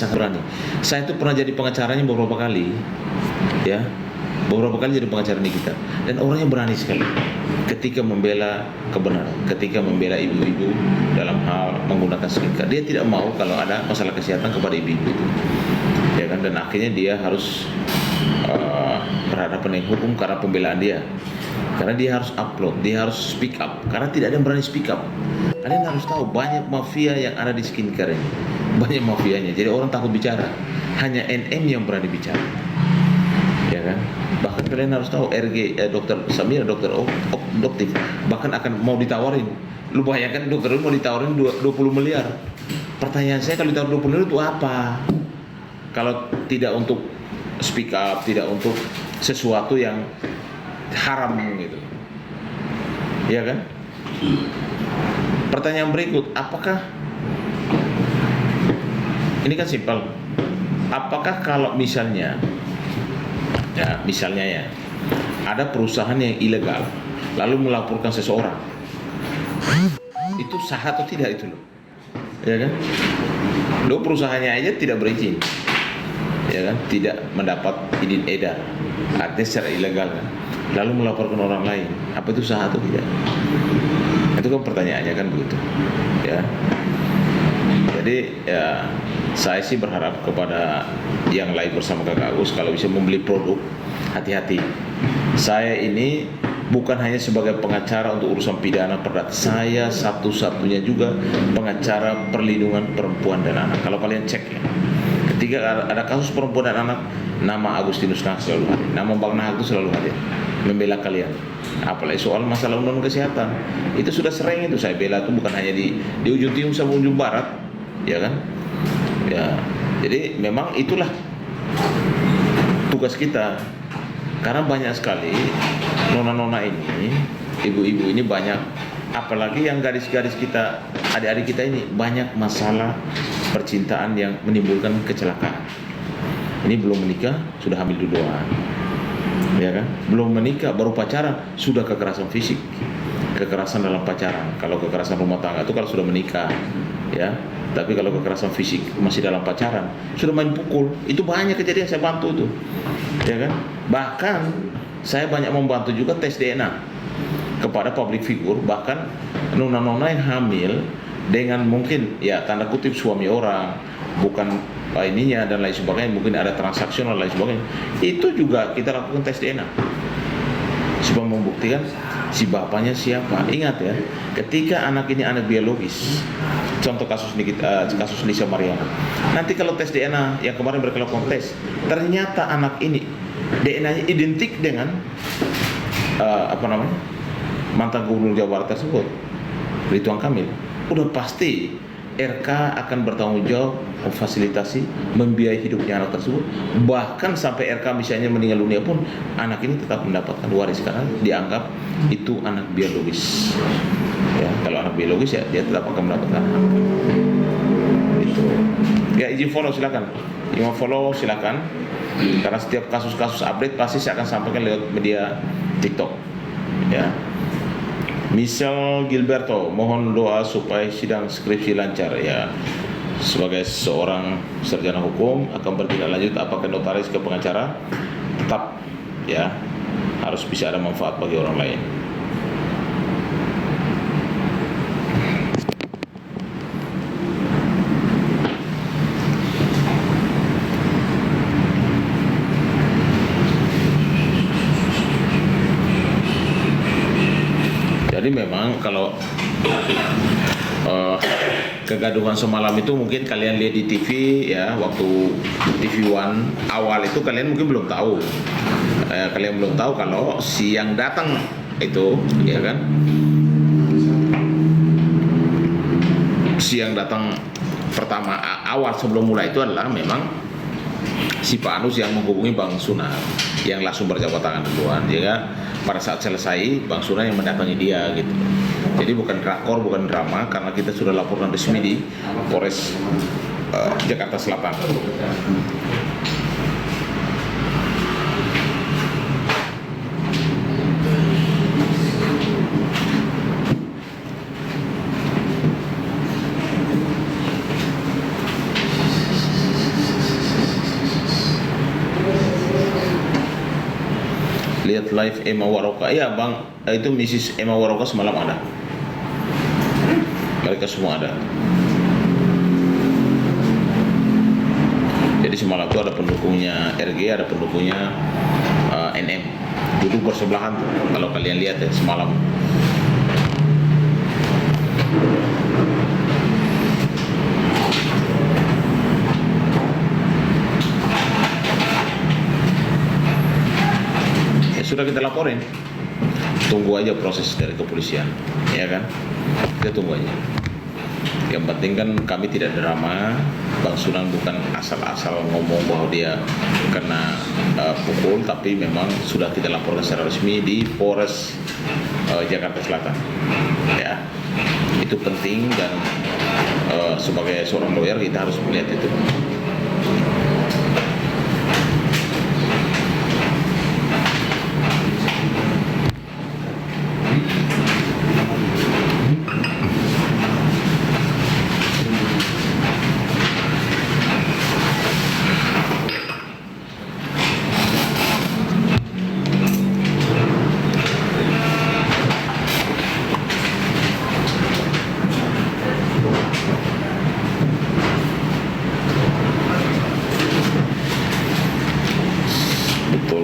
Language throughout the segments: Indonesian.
sangat berani. Saya itu pernah jadi pengacaranya beberapa kali, ya, beberapa kali jadi pengacara Nikita, dan orangnya berani sekali ketika membela kebenaran, ketika membela ibu-ibu dalam hal menggunakan skincare. Dia tidak mau kalau ada masalah kesehatan kepada ibu-ibu itu, ya kan, dan akhirnya dia harus berhadapan dengan hukum karena pembelaan dia, karena dia harus upload, dia harus speak up, karena tidak ada yang berani speak up. Kalian harus tahu banyak mafia yang ada di skincare ini, banyak mafianya, jadi orang takut bicara, hanya NM yang berani bicara, ya kan. Bahkan kalian harus tahu RG, dokter Samir, dokter Doktif bahkan akan mau ditawarin. Lu bayangkan dokter mau ditawarin 20 miliar. Pertanyaan saya, kalau ditawarin 20 miliar itu apa? Kalau tidak untuk speak up, tidak untuk sesuatu yang haram gitu, ya kan? Pertanyaan berikut, apakah ini kan simpel, apakah kalau misalnya ya ada perusahaan yang ilegal lalu melaporkan seseorang, itu sah atau tidak itu loh, ya kan? Lo perusahaannya aja tidak berizin, ya kan, tidak mendapat izin edar, artinya secara ilegal kan, lalu melaporkan orang lain, apa itu sah atau tidak? Itu kan pertanyaannya kan begitu, ya. Jadi ya saya sih berharap kepada yang lain bersama Kakak Agus, kalau bisa membeli produk, hati-hati. Saya ini bukan hanya sebagai pengacara untuk urusan pidana perdata, saya satu-satunya juga pengacara perlindungan perempuan dan anak. Kalau kalian cek ya, ketika ada kasus perempuan dan anak, nama Agustinus Nahak selalu hadir, nama Bang Nahak itu selalu hadir membela kalian. Apalagi soal masalah undang-undang kesehatan, itu sudah sering itu saya bela, itu bukan hanya di ujung timur sama ujung barat, ya kan? Ya, jadi memang itulah tugas kita, karena banyak sekali nona-nona ini, ibu-ibu ini banyak, apalagi yang gadis-gadis kita, adik-adik kita ini banyak masalah percintaan yang menimbulkan kecelakaan. Ini belum menikah sudah hamil duluan, ya kan? Belum menikah baru pacaran sudah kekerasan fisik, kekerasan dalam pacaran. Kalau kekerasan rumah tangga itu kalau sudah menikah, ya. Tapi kalau kekerasan fisik masih dalam pacaran, sudah main pukul, itu banyak kejadian saya bantu itu, ya kan? Bahkan saya banyak membantu juga tes DNA kepada public figure, bahkan nona-nona yang hamil dengan mungkin ya tanda kutip suami orang, bukan ininya dan lain sebagainya, mungkin ada transaksional dan lain sebagainya, itu juga kita lakukan tes DNA supaya membuktikan si bapaknya siapa. Ingat ya, ketika anak ini anak biologis, contoh kasus Lisa Mariana, nanti kalau tes DNA yang kemarin mereka lakukan tes, ternyata anak ini DNA-nya identik dengan mantan gubernur Jawa Barat tersebut, Ridwan Kamil, udah pasti RK akan bertanggung jawab memfasilitasi, membiayai hidupnya anak tersebut. Bahkan sampai RK misalnya meninggal dunia pun, anak ini tetap mendapatkan waris karena dianggap itu anak biologis. Ya, kalau anak biologis ya dia tetap akan mendapatkan hak. Itu. Ya, izin follow silakan. Izin follow silakan. Karena setiap kasus-kasus update pasti saya akan sampaikan lewat media TikTok. Ya. Michelle Gilberto, mohon doa supaya sidang skripsi lancar. Ya, sebagai seorang sarjana hukum akan bertindak lanjut apakah notaris ke pengacara, tetap ya harus bisa ada manfaat bagi orang lain. Jadi memang kalau kegaduhan semalam itu mungkin kalian lihat di TV ya, waktu TV One awal itu kalian mungkin belum tahu, kalian belum tahu kalau si yang datang itu, ya kan, si yang datang pertama awal sebelum mulai itu adalah memang si Pak Anus yang menghubungi Bang Sunar, yang langsung berjabat tangan duluan, ya. Pada saat selesai Bang Sunar yang mendatangi dia gitu. Jadi bukan drakor, bukan drama, karena kita sudah laporan resmi di Polres Jakarta Selatan. lihat live Emma Waroka. Iya bang, itu Mrs. Emma Waroka semalam ada. Mereka semua ada. Jadi semalam itu ada pendukungnya RG, ada pendukungnya NM. Duduk bersebelahan tuh, kalau kalian lihat ya semalam. Ya sudah kita laporin. Tunggu aja proses dari kepolisian, ya kan? Kita tunggu aja. Yang penting kan kami tidak drama. Bang Sunang bukan asal-asal ngomong bahwa dia kena pukul, tapi memang sudah kita laporkan secara resmi di Polres Jakarta Selatan. Ya, itu penting dan sebagai seorang lawyer kita harus melihat itu. Betul,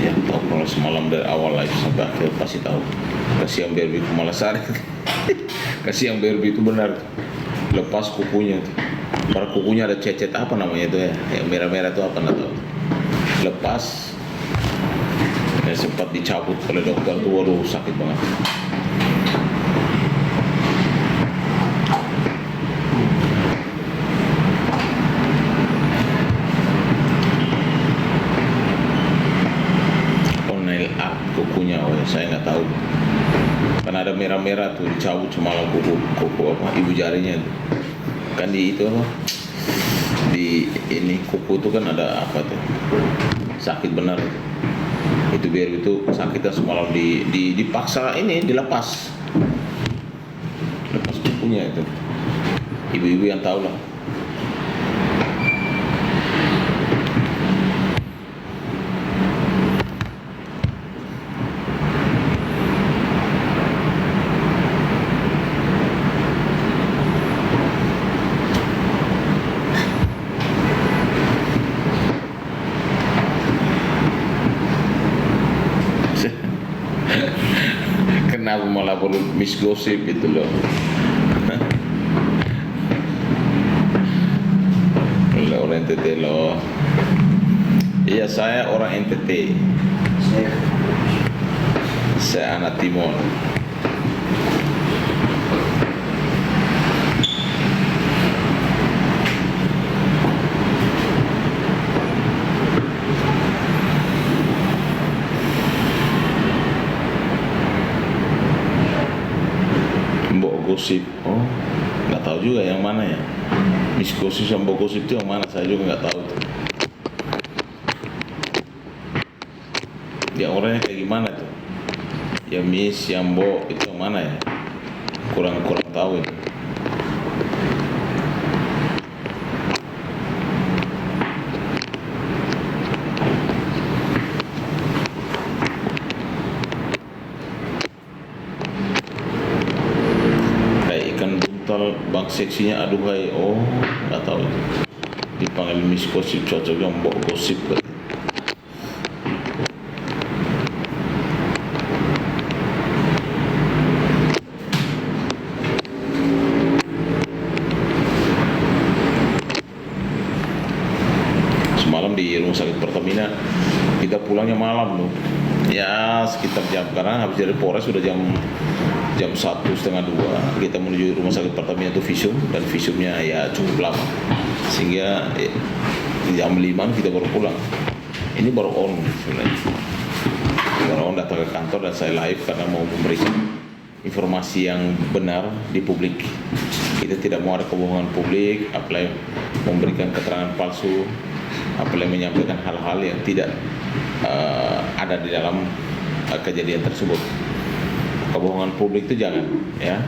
yang tahu kalau semalam dari awal live sampai akhir pasti tahu. Kasih yang BRB itu malah sari. Kasih yang BRB itu benar. Lepas kukunya tuh. Pada kukunya ada cecet apa namanya itu ya? Yang merah-merah itu apa nggak tahu. Lepas. Ya, sempat dicabut oleh dokter tuh, waduh sakit banget. Kukunya, oh ya, saya nggak tahu. Karena ada merah-merah tuh dicabut semalam kuku apa ibu jarinya tuh. Kan di itu apa? Di ini kuku tuh kan ada apa tuh? Sakit benar. Itu biar itu sakitnya semalam dipaksa ini dilepas. Lepas kukunya itu. Ibu-ibu yang tahu lah. Kenapa malah perlu misgosip gitu loh. Lo orang NTT loh. Iya saya orang NTT. Saya anak Timor. Gosip, oh nggak tahu juga yang mana ya. Misgosip sama gosip itu yang mana saya juga nggak tahu tuh. Ya orangnya kayak gimana tuh? Ya Miss, yang Bo itu yang mana ya? Kurang tahu itu. Bang seksinya aduhai, oh nggak tahu itu. Dipanggil Miss Gosip cocok yang bawa gosip kan. Semalam di rumah sakit Pertamina kita pulangnya malam loh. Ya sekitar jam, karena habis dari Polres sudah jam 1:30 kita menuju rumah sakit Pertamina itu visum, dan visumnya ya cukup lama sehingga jam 5 kita baru pulang. Ini baru on sebenarnya, baru on datang ke kantor dan saya live karena mau memberikan informasi yang benar di publik. Kita tidak mau ada kebohongan publik, apalagi memberikan keterangan palsu, apalagi menyampaikan hal-hal yang tidak ada di dalam kejadian tersebut. Kebohongan publik itu jangan, ya.